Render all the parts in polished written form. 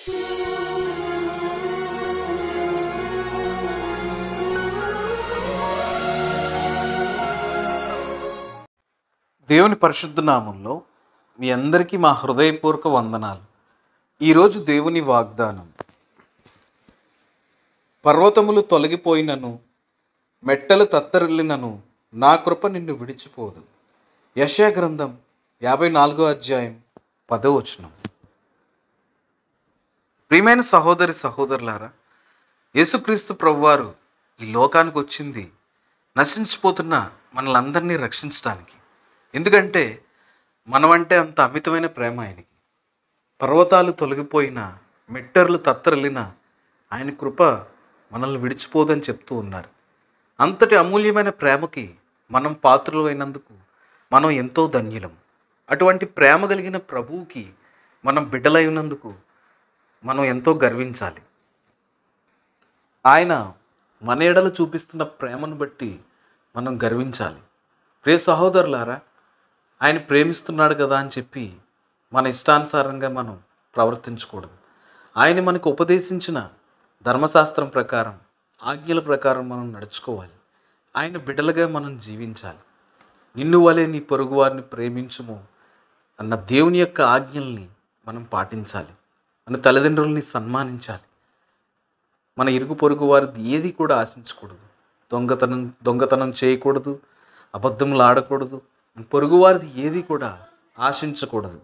దేవుని పరిశుద్ధ నామంలో మీ అందరికీ మా హృదయపూర్వక వందనాలు. ఈరోజు దేవుని వాగ్దానం, పర్వతములు తొలగిపోయినను, మెట్టలు తత్తరిల్లినను నా కృప నిన్ను విడిచిపోదు. యెషయా గ్రంథం 54వ అధ్యాయం 10వ వచనం. ప్రియమైన సహోదరి సహోదరులారా, యేసుక్రీస్తు ప్రభువారు ఈ లోకానికి వచ్చింది నశించిపోతున్న మనలందరినీ రక్షించడానికి. ఎందుకంటే మనమంటే అంత అమితమైన ప్రేమ ఆయనకి. పర్వతాలు తొలగిపోయినా, మెట్టర్లు తత్తరిల్లినా ఆయన కృప మనల్ని విడిచిపోదని చెప్తూ ఉన్నారు. అంతటి అమూల్యమైన ప్రేమకి మనం పాత్రులైనందుకు మనం ఎంతో ధన్యులం. అటువంటి ప్రేమ కలిగిన ప్రభువుకి మనం బిడ్డలై ఉన్నందుకు మనం ఎంతో గర్వించాలి. ఆయన మన ఎడల చూపిస్తున్న ప్రేమను బట్టి మనం గర్వించాలి. ప్రియ సహోదరులారా, ఆయన ప్రేమిస్తున్నాడు కదా అని చెప్పి మన ఇష్టానుసారంగా మనం ప్రవర్తించకూడదు. ఆయన మనకు ఉపదేశించిన ధర్మశాస్త్రం ప్రకారం, ఆజ్ఞల ప్రకారం మనం నడుచుకోవాలి. ఆయన బిడ్డలుగా మనం జీవించాలి. నిన్ను వలె నీ పొరుగువారిని ప్రేమించుము అన్న దేవుని యొక్క ఆజ్ఞల్ని మనం పాటించాలి. మన తల్లిదండ్రులని సన్మానించాలి. మన ఇరుగు పొరుగు వారిది ఏది కూడా ఆశించకూడదు. దొంగతనం చేయకూడదు, అబద్ధములు ఆడకూడదు, పొరుగువారిది ఏది కూడా ఆశించకూడదు.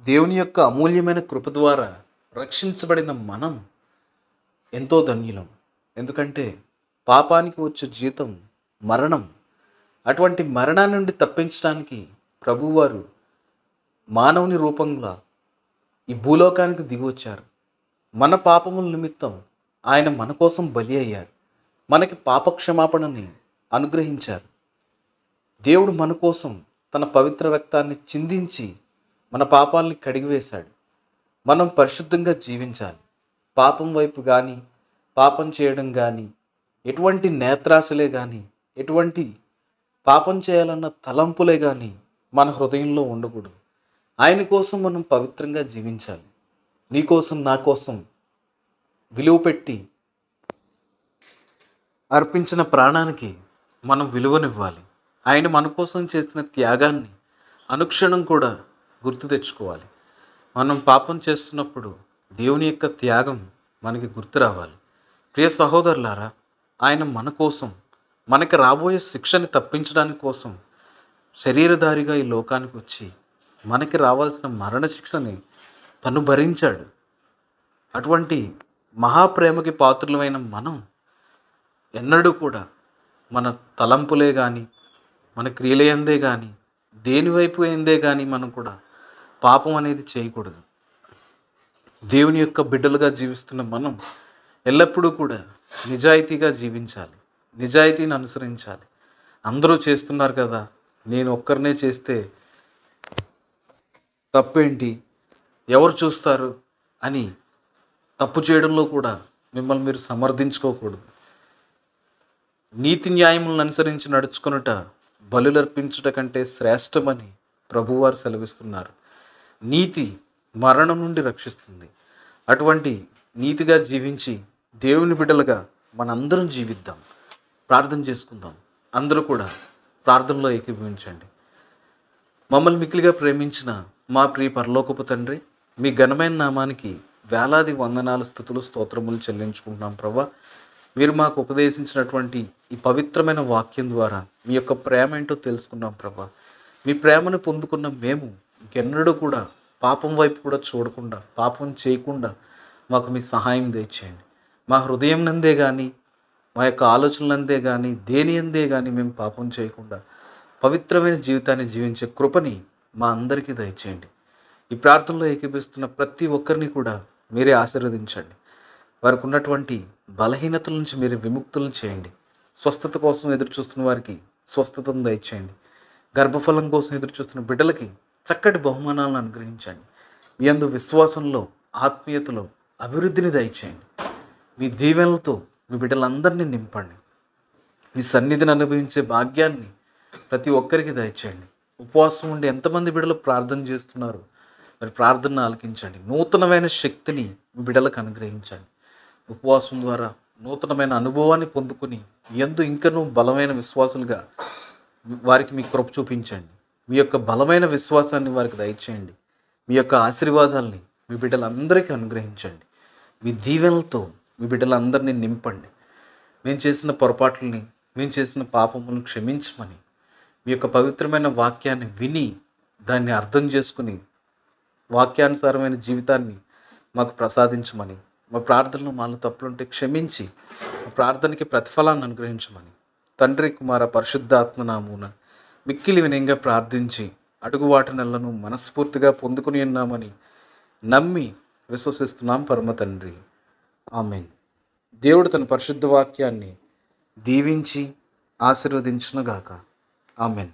దేవుని యొక్క అమూల్యమైన కృప ద్వారా రక్షించబడిన మనం ఎంతో ధన్యులం. ఎందుకంటే పాపానికి వచ్చే జీతం మరణం. అటువంటి మరణాన్ని నుండి తప్పించడానికి ప్రభువారు మానవుని రూపంలో ఈ భూలోకానికి దిగి వచ్చారు. మన పాపముల నిమిత్తం ఆయన మన కోసం బలి అయ్యారు. మనకి పాపక్షమాపణని అనుగ్రహించారు. దేవుడు మన కోసం తన పవిత్ర రక్తాన్ని చిందించి మన పాపాలని కడిగివేశాడు. మనం పరిశుద్ధంగా జీవించాలి. పాపం వైపు కానీ, పాపం చేయడం కానీ, ఎటువంటి నేత్రాశలే కానీ, ఎటువంటి పాపం చేయాలన్న తలంపులే కానీ మన హృదయంలో ఉండకూడదు. ఆయన కోసం మనం పవిత్రంగా జీవించాలి. నీ కోసం, నా కోసం విలువ పెట్టి అర్పించిన ప్రాణానికి మనం విలువనివ్వాలి. ఆయన మన కోసం చేసిన త్యాగాన్ని అనుక్షణం కూడా గుర్తు తెచ్చుకోవాలి. మనం పాపం చేస్తున్నప్పుడు దేవుని యొక్క త్యాగం మనకి గుర్తు రావాలి. ప్రియ సహోదరులారా, ఆయన మన కోసం, మనకి రాబోయే శిక్షని తప్పించడానికి కోసం శరీరధారిగా ఈ లోకానికి వచ్చి మనకి రావాల్సిన మరణ శిక్షని తను భరించాడు. అటువంటి మహాప్రేమకి పాత్రులమైన మనం ఎన్నడూ కూడా మన తలంపులే కానీ, మన క్రియలయందే కానీ, దేనివైపు అయిందే కానీ మనం కూడా పాపం అనేది చేయకూడదు. దేవుని యొక్క బిడ్డలుగా జీవిస్తున్న మనం ఎల్లప్పుడూ కూడా నిజాయితీగా జీవించాలి. నిజాయితీని అనుసరించాలి. అందరూ చేస్తున్నారు కదా, నేను ఒక్కరినే చేస్తే తప్పేంటి, ఎవరు చూస్తారు అని తప్పు చేయడంలో కూడా మిమ్మల్ని మీరు సమర్థించుకోకూడదు. నీతి న్యాయములను అనుసరించి నడుచుకొనుట బలులర్పించుట కంటే శ్రేష్టమని ప్రభువారు సెలవిస్తున్నారు. నీతి మరణం నుండి రక్షిస్తుంది. అటువంటి నీతిగా జీవించి దేవుని బిడ్డలుగా మనందరం జీవిద్దాం. ప్రార్థన చేసుకుందాం. అందరూ కూడా ప్రార్థనలో ఏకీభవించండి. మమ్మల్ని మిక్కిలిగా ప్రేమించిన మా ప్రియ పరలోకపు తండ్రి, మీ ఘనమైన నామానికి వేలాది వందనాలు, స్తుతులు, స్తోత్రములు చెల్లించుకుంటున్నాం ప్రభా. మీరు మాకు ఉపదేశించినటువంటి ఈ పవిత్రమైన వాక్యం ద్వారా మీ యొక్క ప్రేమ ఏంటో తెలుసుకున్నాం ప్రభా. మీ ప్రేమను పొందుకున్న మేము ఇంకెన్నడూ కూడా పాపం వైపు కూడా చూడకుండా, పాపం చేయకుండా మాకు మీ సహాయం దయచేయండి. మా హృదయం నందే కానీ, మా యొక్క ఆలోచనలందే కానీ, దేని అందే కానీ మేము పాపం చేయకుండా పవిత్రమైన జీవితాన్ని జీవించే కృపని మా అందరికీ దయచేయండి. ఈ ప్రార్థనలో ఏకీభవిస్తున్న ప్రతి ఒక్కరిని కూడా మీరే ఆశీర్వదించండి. వారికి ఉన్నటువంటి బలహీనతల నుంచి మీరు విముక్తులను చేయండి. స్వస్థత కోసం ఎదురు చూస్తున్న వారికి స్వస్థతను దయచేయండి. గర్భఫలం కోసం ఎదురు చూస్తున్న బిడ్డలకి చక్కటి బహుమానాలను అనుగ్రహించండి. మీ యందు విశ్వాసంలో, ఆత్మీయతలో అభివృద్ధిని దయచేయండి. మీ దీవెనలతో మీ బిడ్డలందరినీ నింపండి. మీ సన్నిధిని అనుభవించే భాగ్యాన్ని ప్రతి ఒక్కరికి దయచేయండి. ఉపవాసం ఉండి ఎంతమంది బిడ్డలు ప్రార్థన చేస్తున్నారు, మరి ప్రార్థన ఆలకించండి. నూతనమైన శక్తిని మీ బిడ్డలకు అనుగ్రహించండి. ఉపవాసం ద్వారా నూతనమైన అనుభవాన్ని పొందుకుని యందు ఇంకనూ బలమైన విశ్వాసులుగా వారికి మీ కృప చూపించండి. మీ యొక్క బలమైన విశ్వాసాన్ని వారికి దయచేయండి. మీ యొక్క ఆశీర్వాదాల్ని మీ బిడ్డలందరికీ అనుగ్రహించండి. మీ దీవెనలతో మీ బిడ్డలందరినీ నింపండి. మేము చేసిన పొరపాట్లని, మేము చేసిన పాపములను క్షమించమని, మీ యొక్క పవిత్రమైన వాక్యాన్ని విని దాన్ని అర్థం చేసుకుని వాక్యానుసారమైన జీవితాన్ని మాకు ప్రసాదించమని, మా ప్రార్థనలో మాలో తప్పులుంటే క్షమించి మా ప్రార్థనకి ప్రతిఫలాన్ని అనుగ్రహించమని తండ్రి, కుమార, పరిశుద్ధాత్మ నామమున మిక్కిలి వినయంగా ప్రార్థించి అడుగు వాటినెల్లను మనస్ఫూర్తిగా పొందుకుని ఉన్నామని నమ్మి విశ్వసిస్తున్నాం పరమ తండ్రి. ఆమేన్. దేవుడు తన పరిశుద్ధ వాక్యాన్ని దీవించి ఆశీర్వదించునుగాక. ఆమేన్.